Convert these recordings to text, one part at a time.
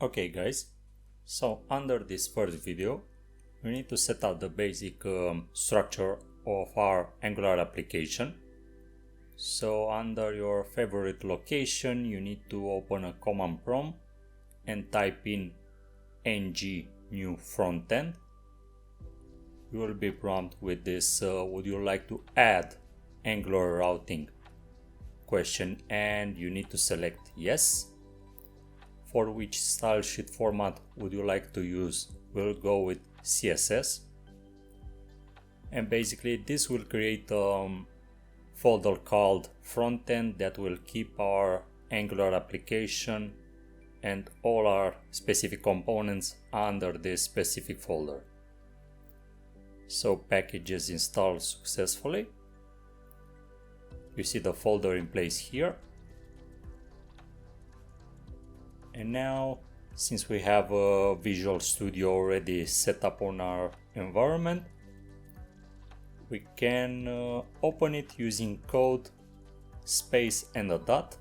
Okay guys, so under this first video we need to set up the basic structure of our Angular application. So under your favorite location you need to open a command prompt and type in ng new frontend. You will be prompted with this would you like to add Angular routing question, and you need to select yes. For which style sheet format would you like to use? We'll go with CSS. And basically this will create a folder called frontend that will keep our Angular application and all our specific components under this specific folder. So packages installed successfully. You see the folder in place here. And now, since we have a Visual Studio already set up on our environment, we can open it using code, space and a dot.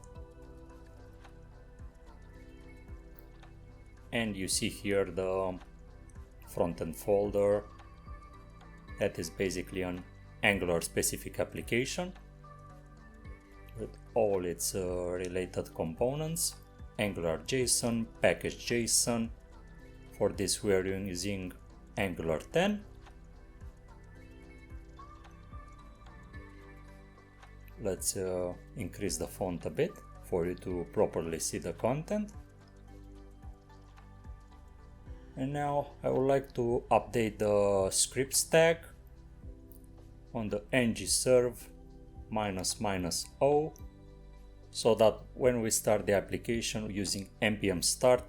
And you see here the frontend folder. That is basically an Angular specific application with all its related components. Angular JSON, package JSON. For this we are using Angular 10. Let's increase the font a bit for you to properly see the content. And now I would like to update the scripts tag on the ngserve --o, so that when we start the application using npm start,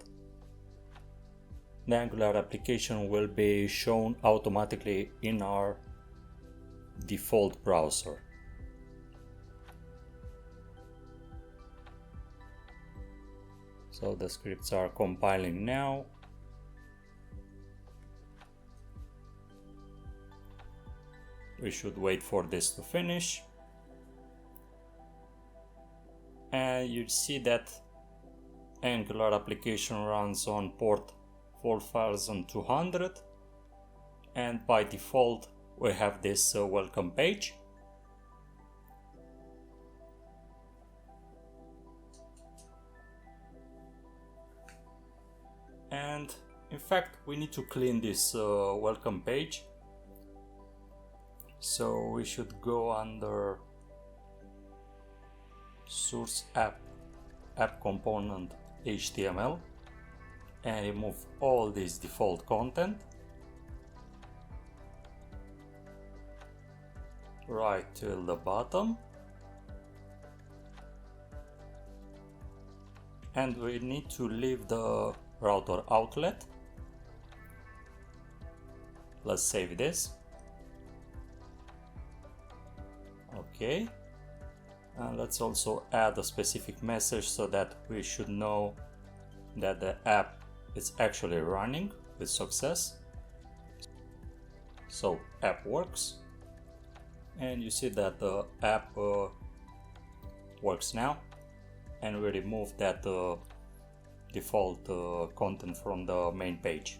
the Angular application will be shown automatically in our default browser. So the scripts are compiling now. We should wait for this to finish. And you see that Angular application runs on port 4200, and by default we have this welcome page. And in fact we need to clean this welcome page, so we should go under source app component HTML and remove all this default content right till the bottom, and we need to leave the router outlet. Let's save this. Okay. And let's also add a specific message so that we should know that the app is actually running with success. So app works, and you see that the app works now, and we remove that default content from the main page.